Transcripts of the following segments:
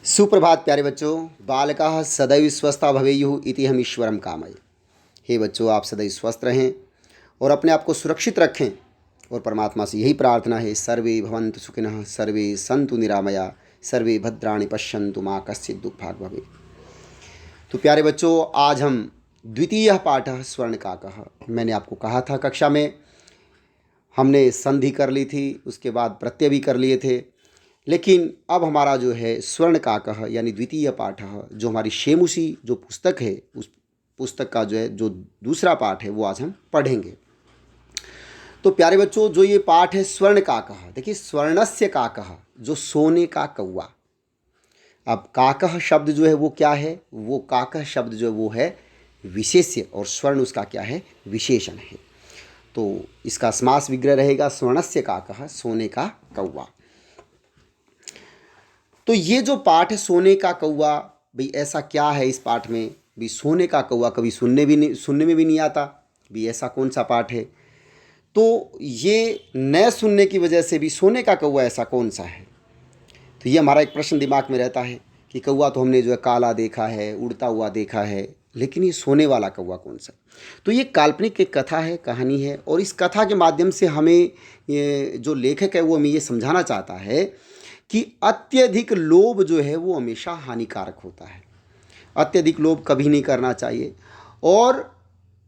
सुप्रभात प्यारे बच्चों। बालकाः सदैव स्वस्था भवेयुः इति हम ईश्वरं कामये। हे बच्चों, आप सदैव स्वस्थ रहें और अपने आप को सुरक्षित रखें। और परमात्मा से यही प्रार्थना है, सर्वे भवन्तु सुखिनः, सर्वे सन्तु निरामया, सर्वे भद्राणि पश्यन्तु मा कश्चित् दुःखभाग् भवेत्। तो प्यारे बच्चों, आज हम द्वितीय पाठः स्वर्णकाकः। मैंने आपको कहा था कक्षा में हमने संधि कर ली थी, उसके बाद प्रत्यय भी कर लिए थे, लेकिन अब हमारा जो है स्वर्णकाकः यानी द्वितीय पाठः, जो हमारी शेमुषी जो पुस्तक है, उस पुस्तक का जो है जो दूसरा पाठ है वो आज हम पढ़ेंगे। तो प्यारे बच्चों, जो ये पाठ है स्वर्णकाकः, देखिए स्वर्णस्य काकः, जो सोने का कौवा। अब काकः शब्द जो है वो क्या है, वो काकः शब्द जो है वो है विशेष्य और स्वर्ण उसका क्या है, विशेषण है। तो इसका समास विग्रह रहेगा स्वर्णस्य काकः, सोने का कौवा। तो ये जो पाठ है सोने का कौवा, भाई ऐसा क्या है इस पाठ में? भी सोने का कौवा कभी सुनने में भी नहीं आता, भी ऐसा कौन सा पाठ है? तो ये न सुनने की वजह से भी सोने का कौवा ऐसा कौन सा है? तो ये हमारा एक प्रश्न दिमाग में रहता है कि कौवा तो हमने जो है काला देखा है, उड़ता हुआ देखा है, लेकिन ये सोने वाला कौवा कौन सा? तो ये काल्पनिक एक कथा है, कहानी है, और इस कथा के माध्यम से हमें ये जो लेखक है वो हमें ये समझाना चाहता है कि अत्यधिक लोभ जो है वो हमेशा हानिकारक होता है। अत्यधिक लोभ कभी नहीं करना चाहिए, और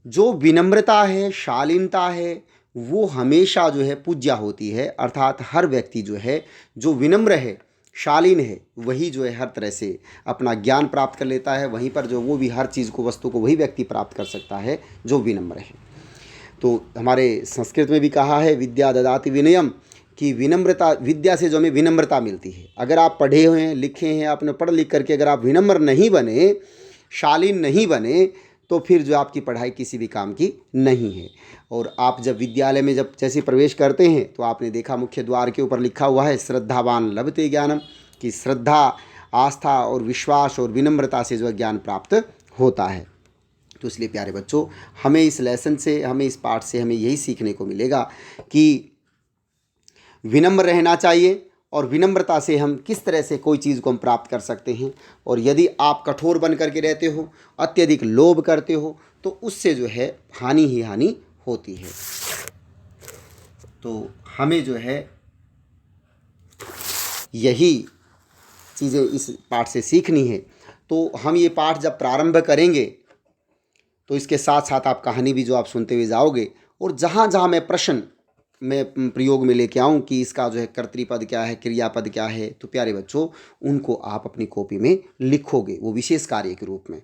जो विनम्रता है, शालीनता है, वो हमेशा जो है पूज्य होती है। अर्थात हर व्यक्ति जो है जो विनम्र है, शालीन है, वही जो है हर तरह से अपना ज्ञान प्राप्त कर लेता है। वहीं पर जो वो भी हर चीज़ को, वस्तु को वही व्यक्ति प्राप्त कर सकता है जो विनम्र है। तो हमारे संस्कृत में भी कहा है विद्या ददाति विनयम, कि विनम्रता, विद्या से जो हमें विनम्रता मिलती है। अगर आप पढ़े हुए हैं, लिखे हैं, आपने पढ़ लिख करके अगर आप विनम्र नहीं बने, शालीन नहीं बने, तो फिर जो आपकी पढ़ाई किसी भी काम की नहीं है। और आप जब विद्यालय में जब जैसे प्रवेश करते हैं तो आपने देखा मुख्य द्वार के ऊपर लिखा हुआ है श्रद्धावान लभते ज्ञानम, कि श्रद्धा, आस्था और विश्वास और विनम्रता से जो ज्ञान प्राप्त होता है। तो इसलिए प्यारे बच्चों, हमें इस लेसन से, हमें इस पाठ से हमें यही सीखने को मिलेगा कि विनम्र रहना चाहिए, और विनम्रता से हम किस तरह से कोई चीज़ को हम प्राप्त कर सकते हैं। और यदि आप कठोर बन करके रहते हो, अत्यधिक लोभ करते हो, तो उससे जो है हानि ही हानि होती है। तो हमें जो है यही चीज़ें इस पाठ से सीखनी है। तो हम ये पाठ जब प्रारंभ करेंगे तो इसके साथ साथ आप कहानी भी जो आप सुनते हुए जाओगे, और जहाँ जहाँ मैं प्रश्न मैं प्रयोग में लेके आऊँ कि इसका जो है कर्तृपद क्या है, क्रियापद क्या है, तो प्यारे बच्चों उनको आप अपनी कॉपी में लिखोगे, वो विशेष कार्य के रूप में।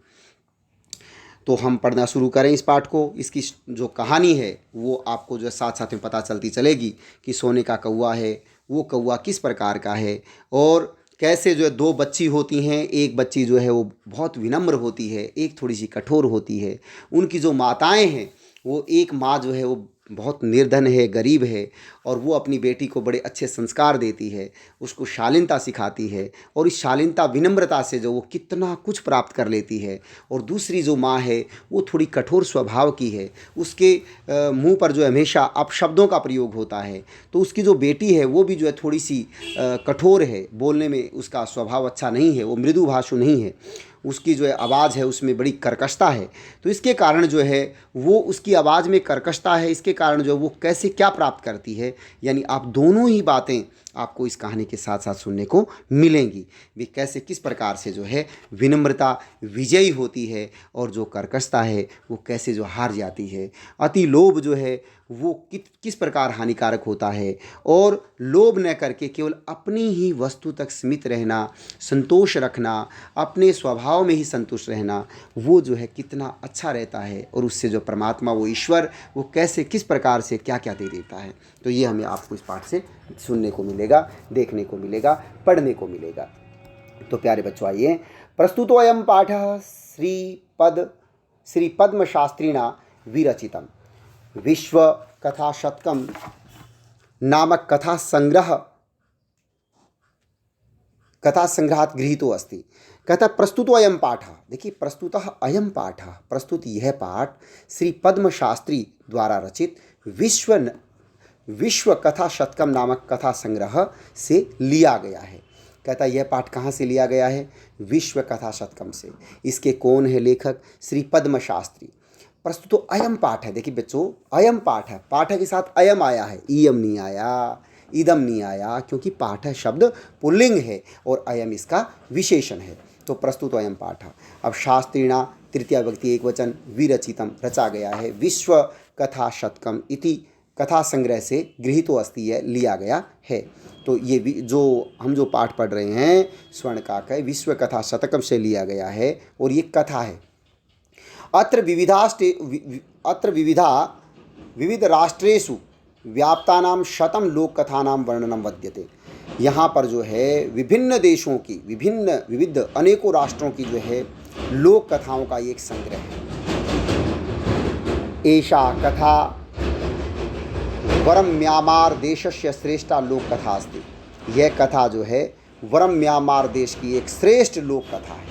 तो हम पढ़ना शुरू करें इस पाठ को। इसकी जो कहानी है वो आपको जो है साथ साथ में पता चलती चलेगी कि सोने का कौवा है, वो कौवा किस प्रकार का है, और कैसे जो है दो बच्ची होती हैं। एक बच्ची जो है वो बहुत विनम्र होती है, एक थोड़ी सी कठोर होती है। उनकी जो माताएं हैं, वो एक माँ जो है वो बहुत निर्धन है, गरीब है, और वो अपनी बेटी को बड़े अच्छे संस्कार देती है, उसको शालीनता सिखाती है, और इस शालीनता, विनम्रता से जो वो कितना कुछ प्राप्त कर लेती है। और दूसरी जो माँ है वो थोड़ी कठोर स्वभाव की है, उसके मुंह पर जो हमेशा अपशब्दों का प्रयोग होता है। तो उसकी जो बेटी है वो भी जो है थोड़ी सी कठोर है, बोलने में उसका स्वभाव अच्छा नहीं है, वो मृदु भाषु नहीं है, उसकी जो है आवाज़ है उसमें बड़ी कर्कशता है। तो इसके कारण जो है वो, उसकी आवाज़ में कर्कशता है, इसके कारण जो वो कैसे क्या प्राप्त करती है, यानी आप दोनों ही बातें आपको इस कहानी के साथ साथ सुनने को मिलेंगी। भी कैसे किस प्रकार से जो है विनम्रता विजयी होती है, और जो कर्कशता है वो कैसे जो हार जाती है। अति लोभ जो है वो किस प्रकार हानिकारक होता है, और लोभ न करके केवल अपनी ही वस्तु तक सीमित रहना, संतोष रखना, अपने स्वभाव में ही संतुष्ट रहना, वो जो है कितना अच्छा रहता है। और उससे जो परमात्मा, वो ईश्वर, वो कैसे किस प्रकार से क्या क्या दे देता है। तो ये हमें आपको इस पाठ से सुनने को मिलेगा, देखने को मिलेगा, पढ़ने को मिलेगा। तो प्यारे बच्चों, आइए प्रस्तुतो अयम पाठः श्री पद्म शास्त्रिणा विरचितम् विश्व कथा शतकम नामक कथा संग्रहात् गृहीतो अस्ति। कहता प्रस्तुतो अयम पाठ, देखिए प्रस्तुतः अयम पाठ, प्रस्तुत यह पाठ श्री पद्म शास्त्री द्वारा रचित विश्व कथा शतकम नामक कथा संग्रह से लिया गया है। कहता है यह पाठ कहाँ से लिया गया है? विश्व कथा शतकम से। इसके कौन है लेखक? श्री पद्म शास्त्री। प्रस्तुत तो अयम पाठ है। देखिए बच्चों, अयम पाठ है, पाठ के साथ अयम आया है, इयम नहीं आया, इदम नहीं आया, क्योंकि पाठ शब्द पुल्लिंग है और अयम इसका विशेषण है। तो प्रस्तुत अयम पाठ। अब शास्त्रीणा तृतीया विभक्ति एक वचन विरचितम रचा गया है, विश्व कथा शतकम इति कथा संग्रह से गृहीतो अस्ति है, लिया गया है। तो ये जो हम जो पाठ पढ़ रहे हैं स्वर्णकाक है, विश्व कथा शतकम से लिया गया है और ये कथा है। अत्र विविधा विविध राष्ट्रेषु व्याप्तानाम शतम लोक कथानाम वर्णनम वद्यते। यहाँ पर जो है विभिन्न देशों की विविध अनेकों राष्ट्रों की जो है लोक कथाओं का एक संग्रह है। एषा कथा वरम म्यांमार देशस्य श्रेष्ठा लोक कथा अस्ति। यह कथा जो है वरम म्यांमार देश की एक श्रेष्ठ लोक कथा है।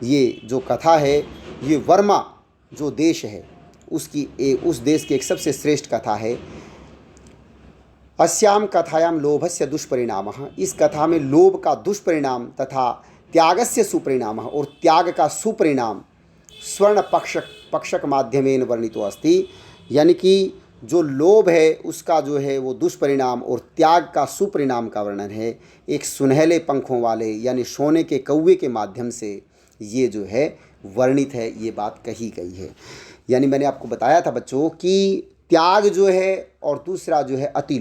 ये जो कथा है ये वर्मा जो देश है उस देश की एक सबसे श्रेष्ठ कथा है। अस्याम कथायाम लोभस्य दुष्परिणामः। इस कथा में लोभ का दुष्परिणाम तथा त्यागस्य सुपरिणामः और त्याग का सुपरिणाम स्वर्ण पक्षक माध्यमेन वर्णितो अस्ति। यानी कि जो लोभ है उसका जो है वो दुष्परिणाम और त्याग का सुपरिणाम का वर्णन है एक सुनहले पंखों वाले यानी सोने के कौवे के माध्यम से ये जो है वर्णित है, ये बात कही गई है। यानी मैंने आपको बताया था बच्चों कि त्याग जो है और दूसरा जो है अति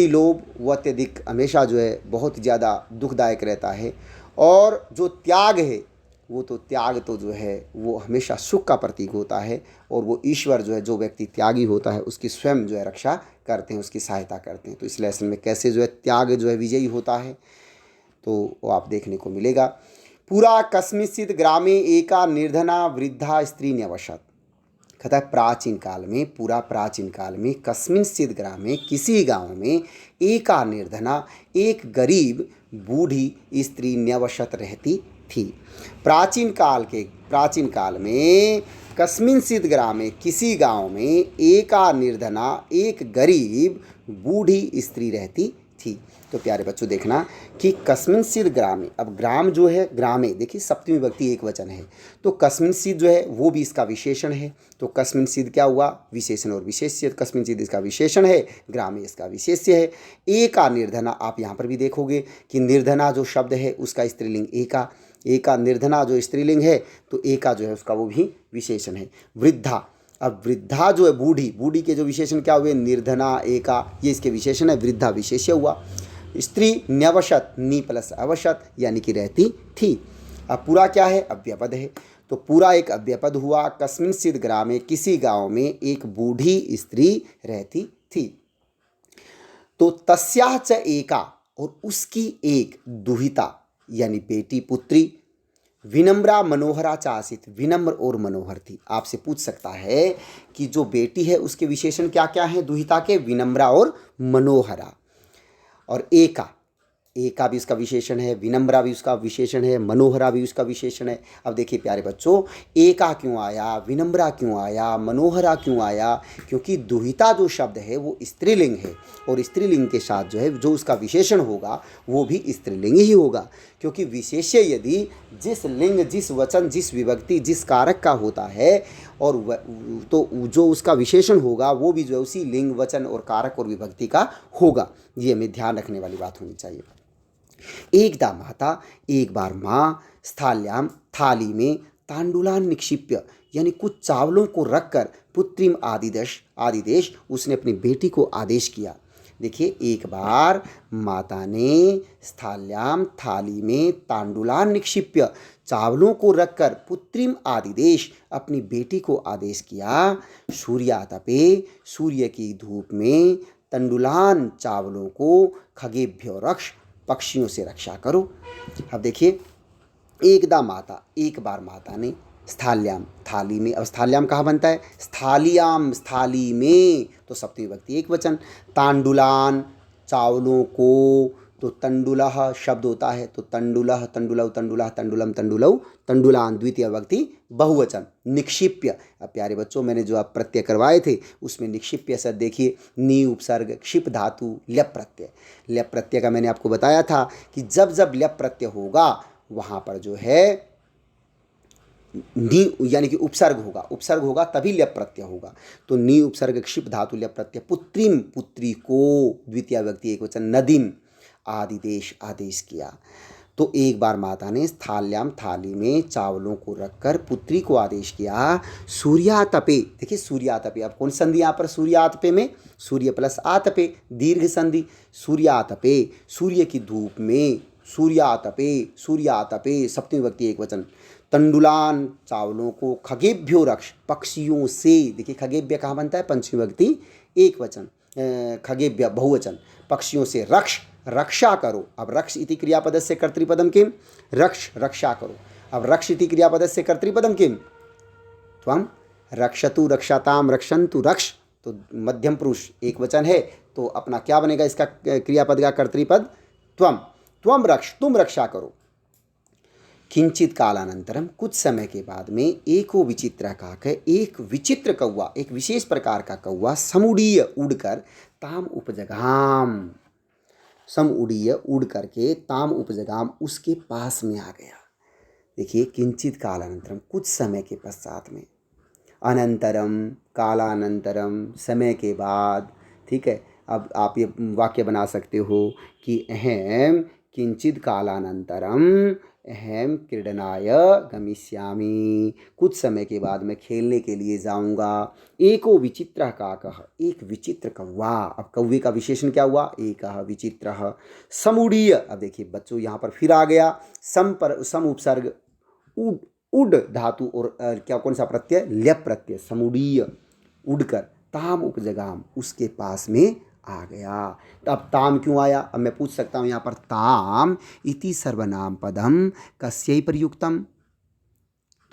लोभ व अत्यधिक हमेशा जो है बहुत ज़्यादा दुखदायक रहता है। और जो त्याग है वो तो त्याग तो जो है वो हमेशा सुख का प्रतीक होता है और वो ईश्वर जो है जो व्यक्ति त्यागी होता है उसकी स्वयं जो है रक्षा करते हैं, उसकी सहायता करते हैं। तो इस लेसन में कैसे जो है त्याग जो है विजयी होता है तो वो आप देखने को मिलेगा। पूरा कस्मिंश्चित् ग्रामे एका निर्धना वृद्धा स्त्री न्यवसत्। कहता है प्राचीन काल में कस्मिंश्चित् ग्रामे किसी गांव में एका निर्धना एक गरीब बूढ़ी स्त्री न्यवसत रहती थी। प्राचीन काल में कस्मिंश्चित् ग्रामे किसी गांव में एका निर्धना एक गरीब बूढ़ी स्त्री रहती थी। तो प्यारे बच्चों देखना कि कस्मिंश्चित् ग्रामे, अब ग्राम जो है ग्रामे देखिए सप्तमी विभक्ति एक वचन है तो कस्मिंश्चित् जो है वो भी इसका विशेषण है। तो कस्मिंश्चित् क्या हुआ? विशेषण और विशेष्य। कस्मिंश्चित् इसका विशेषण है, ग्रामे इसका विशेष्य है। एका निर्धना, आप यहाँ पर भी देखोगे कि निर्धना जो शब्द है उसका स्त्रीलिंग एका निर्धना जो स्त्रीलिंग है तो एका जो है उसका वो भी विशेषण है। वृद्धा, अब वृद्धा जो है बूढ़ी के जो विशेषण क्या हुए? निर्धना एका, ये इसके विशेषण है, वृद्धा विशेष्य हुआ। स्त्री न्यवसत, नी प्लस अवसत यानी कि रहती थी। अब पूरा क्या है? अव्ययपद है। तो पूरा एक अव्ययपद हुआ। कस्मिंश्चित् ग्रामे किसी गांव में एक बूढ़ी स्त्री रहती थी। तो तस्याः च एका, और उसकी एक दुहिता यानी बेटी पुत्री विनम्रा मनोहरा चासित, विनम्र और मनोहर थी। आपसे पूछ सकता है कि जो बेटी है उसके विशेषण क्या क्या हैं दुहिता के? विनम्रा और मनोहरा। और एका भी उसका विशेषण है, विनम्रा भी उसका विशेषण है, मनोहरा भी उसका विशेषण है। अब देखिए प्यारे बच्चों, एका क्यों आया, विनम्रा क्यों आया, मनोहरा क्यों आया? क्योंकि दुहिता जो शब्द है वो स्त्रीलिंग है और स्त्रीलिंग के साथ जो है जो उसका विशेषण होगा वो भी स्त्रीलिंग ही होगा। क्योंकि विशेष्य यदि जिस लिंग, जिस वचन, जिस विभक्ति, जिस कारक का होता है और तो जो उसका विशेषण होगा वो भी जो है उसी लिंग, वचन और कारक और विभक्ति का होगा। ये हमें ध्यान रखने वाली बात होनी चाहिए। एकदा माता, एक बार माँ, स्थाल्याम थाली में, तांडुलान निक्षिप्य यानी कुछ चावलों को रखकर, पुत्रीम आदिदेश उसने अपनी बेटी को आदेश किया। देखिए एक बार माता ने स्थाल्याम थाली में, तांडुलान निक्षिप्य चावलों को रखकर, पुत्रीम आदिदेश अपनी बेटी को आदेश किया। सूर्यातपे, सूर्य की धूप में, तंडुलान चावलों को, खगेभ्यो रक्ष पक्षियों से रक्षा करो। अब देखिए एकदा माता, एक बार माता ने, स्थाल्याम थाली में, अब स्थाल्याम कहाँ बनता है? स्थालियाम स्थाली में, तो सप्तमी विभक्ति एक वचन। तांडुलान चावलों को, तो तंडुलः शब्द होता है, तो तंडुलः, तंडुलौ, तंडुलः, तंडुलम, तंडुलौ, तंडुलान द्वितीय विभक्ति बहुवचन। निक्षिप्य, अब प्यारे बच्चों मैंने जो आप प्रत्यय करवाए थे उसमें निक्षिप्य शब्द देखिए, नी उपसर्ग, क्षिप धातु, ल्यप प्रत्यय। ल्यप प्रत्यय का मैंने आपको बताया था कि जब जब ल्यप प्रत्यय होगा वहाँ पर जो है नी यानी कि उपसर्ग होगा तभी ल्यप प्रत्यय होगा। तो नी उपसर्ग क्षिप धातु ल्यप प्रत्यय। पुत्रीम, पुत्री को, द्वितीय व्यक्ति एक वचन। नदीम, आदिदेश, आदेश किया। तो एक बार माता ने थाल्याम, थाली में चावलों को रखकर पुत्री को आदेश किया। सूर्यातपे, देखिए सूर्यातपे, अब कौन संधि यहाँ पर सूर्यातपे में, सूर्य प्लस आतपे, दीर्घ संधि। सूर्यातपे, सूर्य की धूप में, सूर्यातपे, सूर्यातपे, सप्तमी विभक्ति एक वचन। तंडुलान, चावलों को। खगेभ्यो रक्ष, पक्षियों से, देखिए खगेभ्य कहाँ बनता है, पंचमी विभक्ति एक वचन, खगेभ्य बहुवचन। पक्षियों से रक्ष, रक्षा करो। अब रक्ष इति क्रियापद से कर्तृपदम किम, रक्ष, रक्षा करो। अब रक्ष इति क्रियापद से कर्तृपदम किम, त्वम। रक्षतु, रक्षाताम, रक्षन्तु, रक्ष, तो मध्यम पुरुष एक वचन है, तो अपना क्या बनेगा इसका क्रियापद का कर्तृपद, त्वम। त्वम रक्ष, तुम रक्षा करो। किंचित कालानंतरम, कुछ समय के बाद में, एको विचित्र काक, एक विचित्र कौवा, एक विशेष प्रकार का कौवा, समुड़ीय उड़कर ताम उपजगाम, समुड़ीय उड़ करके ताम उपजगाम, उसके पास में आ गया। देखिए किंचित कालानंतरम, कुछ समय के पश्चात में, अनंतरम, कालानंतरम, समय के बाद, ठीक है। अब आप ये वाक्य बना सकते हो कि अहम किंचित कालानंतरम अहम क्रीडनाय गमिष्यामि, कुछ समय के बाद मैं खेलने के लिए जाऊंगा। एको विचित्र काकः, एक विचित्र कौवा। अब कौवे का विशेषण क्या हुआ, एकः विचित्रः। समुड़ीय, अब देखिए बच्चों यहाँ पर फिर आ गया सम पर सम उपसर्ग, उड, उड धातु और क्या कौन सा प्रत्यय, ल्यप प्रत्यय। समुड़ीय, उड़कर, ताम उपजगाम, उसके पास में आ गया। तो अब ताम क्यों आया, अब मैं पूछ सकता हूँ यहाँ पर, ताम इति सर्वनाम पदम कस्यै प्रयुक्तम,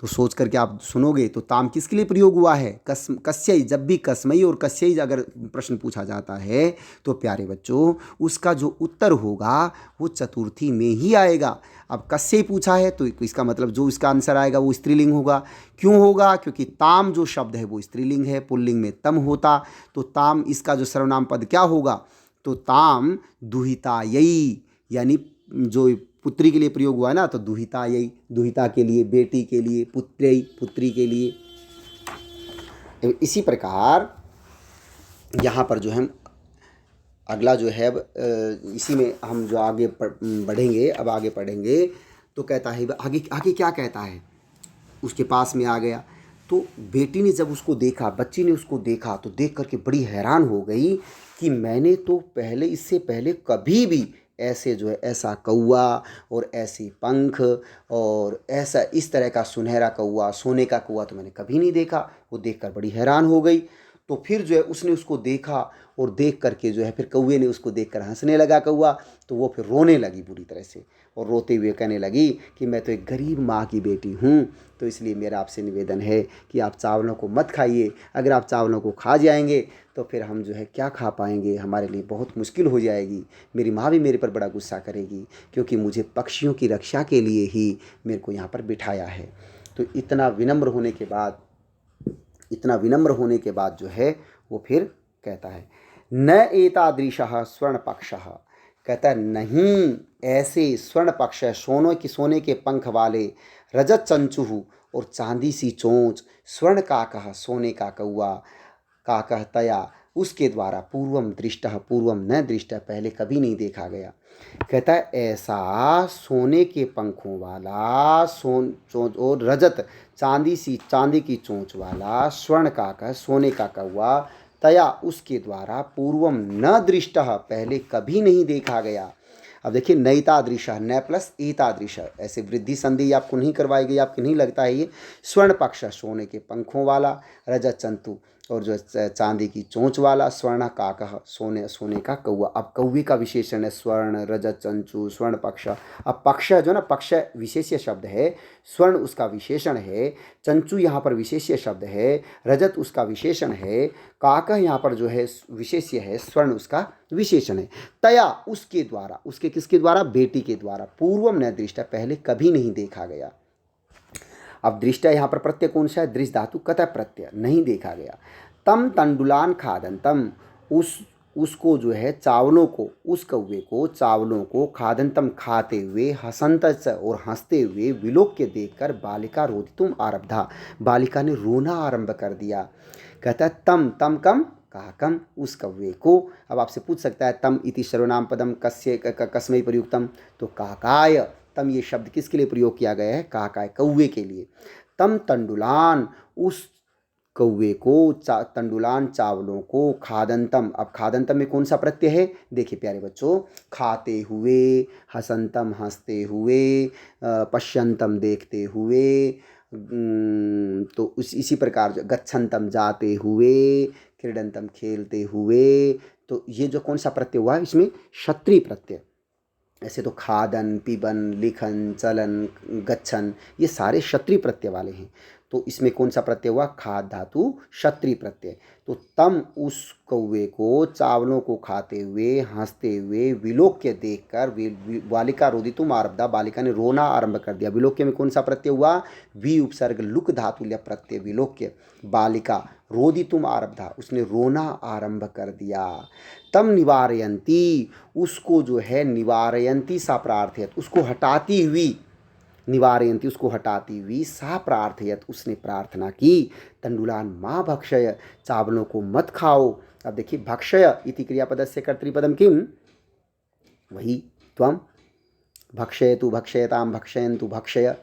तो सोच करके आप सुनोगे तो ताम किसके लिए प्रयोग हुआ है, कस्यै। जब भी कस्मई और कस्यै अगर प्रश्न पूछा जाता है तो प्यारे बच्चों उसका जो उत्तर होगा वो चतुर्थी में ही आएगा। अब कस्यै पूछा है तो इसका मतलब जो इसका आंसर आएगा वो स्त्रीलिंग होगा। क्यों होगा, क्योंकि ताम जो शब्द है वो स्त्रीलिंग है, पुल्लिंग में तम होता, तो ताम इसका जो सर्वनाम पद क्या होगा, तो ताम दुहितायै, यानी जो पुत्री के लिए प्रयोग हुआ है ना, तो दुहितायै, दुहिता के लिए, बेटी के लिए, पुत्रै, पुत्री के लिए। इसी प्रकार यहाँ पर जो है अगला जो है इसी में हम जो आगे बढ़ेंगे, अब आगे पढ़ेंगे तो कहता है आगे आगे क्या कहता है, उसके पास में आ गया। तो बेटी ने जब उसको देखा, बच्ची ने उसको देखा, तो देख करके बड़ी हैरान हो गई कि मैंने तो पहले, इससे पहले कभी भी ऐसे जो है ऐसा कौवा और ऐसे पंख और ऐसा इस तरह का सुनहरा कौवा, सोने का कौवा तो मैंने कभी नहीं देखा। वो देखकर बड़ी हैरान हो गई। तो फिर जो है उसने उसको देखा और देख करके जो है फिर कौवे ने उसको देखकर हंसने लगा कौवा, तो वो फिर रोने लगी बुरी तरह से और रोते हुए कहने लगी कि मैं तो एक गरीब माँ की बेटी हूँ, तो इसलिए मेरा आपसे निवेदन है कि आप चावलों को मत खाइए। अगर आप चावलों को खा जाएंगे तो फिर हम जो है क्या खा पाएंगे, हमारे लिए बहुत मुश्किल हो जाएगी। मेरी माँ भी मेरे पर बड़ा गुस्सा करेगी क्योंकि मुझे पक्षियों की रक्षा के लिए ही मेरे को यहाँ पर बिठाया है। तो इतना विनम्र होने के बाद जो है वो फिर कहता है न एतादृशः स्वर्ण पक्षः, कहता है नहीं ऐसे स्वर्ण पक्ष, सोने के पंख वाले, रजत चंचुः और चांदी सी चोंच, स्वर्ण काकः सोने का कौवा, काकः तया उसके द्वारा, पूर्वम दृष्टः पूर्वम न दृष्टः पहले कभी नहीं देखा गया। कहता है ऐसा सोने के पंखों वाला, चोंच और रजत चांदी की चोंच वाला, स्वर्ण काकः सोने का कौवा, तया उसके द्वारा, पूर्वम न दृष्टः पहले कभी नहीं देखा गया। अब देखिए नैतादृश, न प्लस एतादृश, ऐसे वृद्धि संधि आपको नहीं करवाई गई, आपको नहीं लगता है ये। स्वर्ण पक्ष सोने के पंखों वाला, रजत चंतु और जो है चांदी की चोंच वाला, स्वर्ण काकः, सोने का कौवा। अब कौवे का विशेषण है स्वर्ण, रजत, चंचु, स्वर्ण पक्ष। अब पक्ष जो ना, पक्ष विशेष्य शब्द है, स्वर्ण उसका विशेषण है, चंचु यहाँ पर विशेष्य शब्द है, रजत उसका विशेषण है, काकः यहाँ पर जो है विशेष्य है, स्वर्ण उसका विशेषण है। तया उसके द्वारा, उसके किसके द्वारा? बेटी के द्वारा। पूर्वम न दृष्टा, पहले कभी नहीं देखा गया। अब दृष्टा यहाँ पर प्रत्यय कौन सा है? दृष्ट धातु कतः प्रत्यय, नहीं देखा गया। तम तंडुलान खादंतम, उसको जो है चावलों को, उस कौवे को चावलों को, खादंतम खाते हुए, हसंत और हंसते हुए, विलोक्य देखकर बालिका रोदितुम आरब्धा, बालिका ने रोना आरंभ कर दिया। कहता तम, तम कम, कहा कम, उस कौवे को। अब आपसे पूछ सकता है तम इति सर्वनाम पदम कस्य कस्मै प्रयुक्तम, तो काकाय, तम ये शब्द किसके लिए प्रयोग किया गया है? काकाय, कौवे के लिए। तम तंडुलान, उस कौवे को, तंडुलान चावलों को, खादंतम, अब खादंतम में कौन सा प्रत्यय है? देखिए प्यारे बच्चों, खाते हुए, हसंतम हंसते हुए, पश्यंतम देखते हुए, तो इसी प्रकार जो गच्छन्तम जाते हुए, क्रीडंतम खेलते हुए, तो ये जो कौन सा प्रत्यय हुआ है इसमें? क्षत्रिय प्रत्यय। ऐसे तो खादन, पिबन, लिखन, चलन, गच्छन, ये सारे क्षत्रिय प्रत्यय वाले हैं। तो इसमें कौन सा प्रत्यय हुआ? खाद धातु क्षत्रिय प्रत्यय। तो तम, उस कौवे को चावलों को खाते हुए, हंसते हुए, विलोक्य देखकर, बालिका रोदितुम आरब्धा, बालिका ने रोना आरंभ कर दिया। विलोक्य में कौन सा प्रत्यय हुआ? वि उपसर्ग लुक धातुल्य प्रत्यय विलोक्य। बालिका रोदितुम आरब्धा, उसने रोना आरंभ कर दिया। तम निवारयंती, उसको जो है निवारयंती सा प्रार्थयत, उसको हटाती हुई, निवारयंती उसको हटाती हुई, सा प्रार्थयत उसने प्रार्थना की, तंडुलान माँ भक्षय, चावलों को मत खाओ। अब देखिए भक्षय इति क्रियापदस्य कर्तृपदम किम? वही त्वम, भक्षयतु भक्षयताम भक्षयन्तु भक्षय,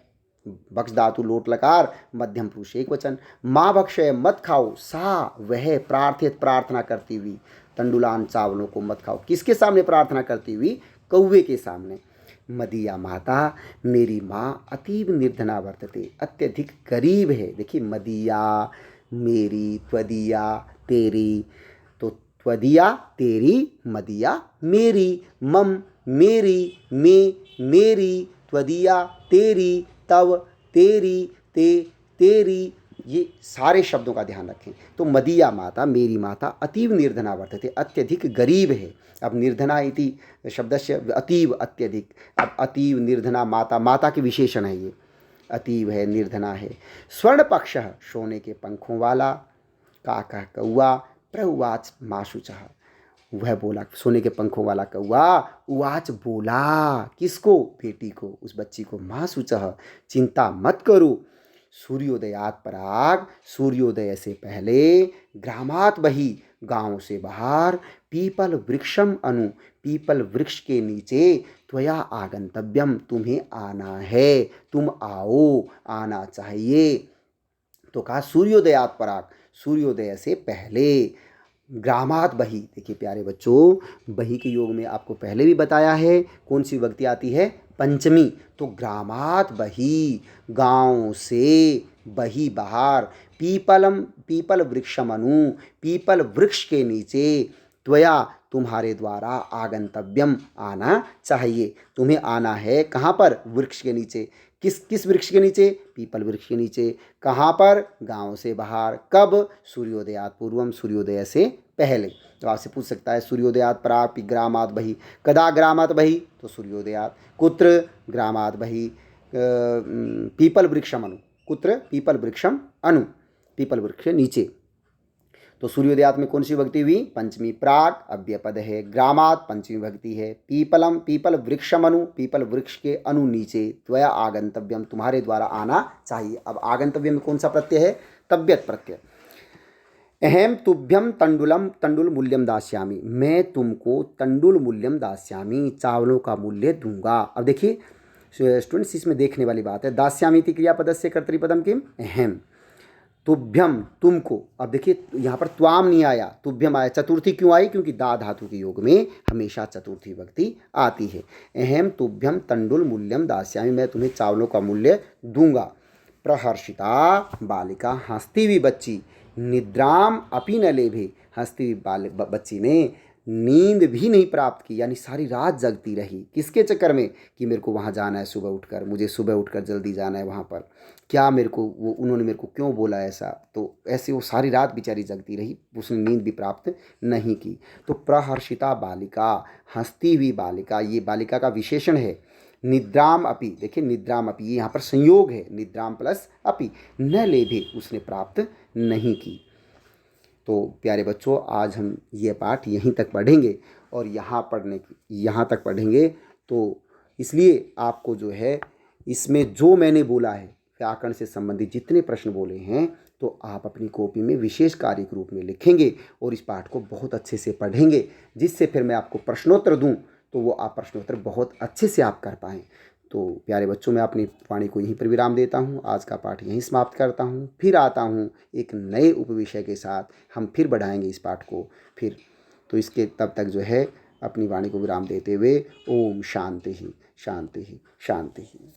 भक्ष धातु लोट लकार, मध्यम पुरुष एक वचन। माँ भक्षय, मत खाओ, सा वह, प्रार्थित प्रार्थना करती हुई, तंडुलान चावलों को मत खाओ। किसके सामने प्रार्थना करती हुई? कौवे के सामने। मदीया माता, मेरी माँ अतीब निर्धना वर्तते, अत्यधिक गरीब है। देखिए मदीया, मेरी, त्वदीया, तेरी, तो त्वदीया तेरी, मदीया मेरी, मम मेरी, में मेरी, त्वदीया तेरी, तव तेरी, ते तेरी, ये सारे शब्दों का ध्यान रखें। तो मदीया माता, मेरी माता, अतीव निर्धना वर्तते, अत्यधिक गरीब है। अब निर्धना इति शब्दस्य अतीव, अत्यधिक, अब अतीव निर्धना माता, माता के विशेषण है ये, अतीव है, निर्धना है। स्वर्ण पक्ष, सोने के पंखों वाला, काका कौआ, प्रउवाच माशुचः, वह बोला, सोने के पंखों वाला कौआ उवाच बोला, किसको? बेटी को, उस बच्ची को, माशुचः, चिंता मत करो, सूर्योदयात पराग, सूर्योदय से पहले, ग्रामात बही, गांव से बाहर, पीपल वृक्षम अनु, पीपल वृक्ष के नीचे, त्वया आगंतव्यम, तुम्हें आना है, तुम आओ, आना चाहिए। तो कहा सूर्योदयात पराग, सूर्योदय से पहले, ग्रामात बही, देखिए प्यारे बच्चों, बही के योग में आपको पहले भी बताया है कौन सी विभक्ति आती है? पंचमी। तो ग्रामात बही, गांव से, बही बाहर, पीपलम, पीपल वृक्षमनु, पीपल वृक्ष के नीचे, त्वया तुम्हारे द्वारा, आगंतव्यम आना चाहिए, तुम्हें आना है। कहाँ पर? वृक्ष के नीचे। किस वृक्ष के नीचे? पीपल वृक्ष के नीचे। कहाँ पर? गांव से बाहर। कब? सूर्योदयात पूर्वम, सूर्योदय से पहले। तो आपसे पूछ सकता है सूर्योदयात प्राक ग्रामात बही, कदा ग्रामात बही? तो सूर्योदयात। कुत्र? ग्रामात बही, पीपल वृक्षम अनु, कुत्र? पीपल वृक्षम अनु, पीपल वृक्ष नीचे। तो सूर्योदयात में कौन सी विभक्ति हुई? पंचमी। प्राक अव्यय पद है, ग्रामात पंचमी विभक्ति है, पीपलम, पीपल वृक्षम अनु, पीपल वृक्ष के अनु नीचे, त्वया आगंतव्यम, तुम्हारे द्वारा आना चाहिए। अब आगंतव्य में कौन सा प्रत्यय है? तव्यत प्रत्यय। अहम तुभ्यम तंडुलम, तंडुल मूल्यम दास्यामी, मैं तुमको तंडुल मूल्यम दास्यामी, चावलों का मूल्य दूंगा। अब देखिए स्टूडेंट्स, इसमें देखने वाली बात है, दास्यामी थी क्रियापद से कर्तृपदम किम? अहम। तुभ्यम, तुमको। अब देखिए यहाँ पर त्वाम नहीं आया, तुभ्यम आया। चतुर्थी क्यों आई? क्योंकि दा धातु के योग में हमेशा चतुर्थी विभक्ति आती है। अहम तुभ्यम तंडुल मूल्यम दास्यामी, मैं तुम्हें चावलों का मूल्य दूंगा। प्रहर्षिता बालिका, हंसती हुई बच्ची, निद्राम अपि न लेभे, हंसती बच्ची ने नींद भी नहीं प्राप्त की, यानी सारी रात जगती रही। किसके चक्कर में? कि मेरे को वहाँ जाना है सुबह उठकर, मुझे सुबह उठकर जल्दी जाना है वहाँ पर, क्या मेरे को वो उन्होंने मेरे को क्यों बोला ऐसा। तो ऐसे वो सारी रात बेचारी जगती रही, उसने नींद भी प्राप्त नहीं की। तो प्रहर्षिता बालिका, हंसती हुई बालिका, ये बालिका का विशेषण है। निद्राम अपि, देखिए निद्राम अपि, ये यहाँ पर संयोग है, निद्राम प्लस अपि, न लेभे, उसने प्राप्त नहीं की। तो प्यारे बच्चों, आज हम ये पाठ यहीं तक पढ़ेंगे, और यहाँ तक पढ़ेंगे तो इसलिए आपको जो है इसमें जो मैंने बोला है व्याकरण से संबंधित जितने प्रश्न बोले हैं, तो आप अपनी कॉपी में विशेष कार्य के रूप में लिखेंगे और इस पाठ को बहुत अच्छे से पढ़ेंगे, जिससे फिर मैं आपको प्रश्नोत्तर दूं तो वो आप प्रश्नोत्तर बहुत अच्छे से आप कर पाएँ। तो प्यारे बच्चों, मैं अपनी वाणी को यहीं पर विराम देता हूँ, आज का पाठ यहीं समाप्त करता हूँ। फिर आता हूँ एक नए उपविषय के साथ, हम फिर बढ़ाएंगे इस पाठ को फिर। तो इसके तब तक जो है अपनी वाणी को विराम देते हुए ओम शांति ही शांति ही शांति ही।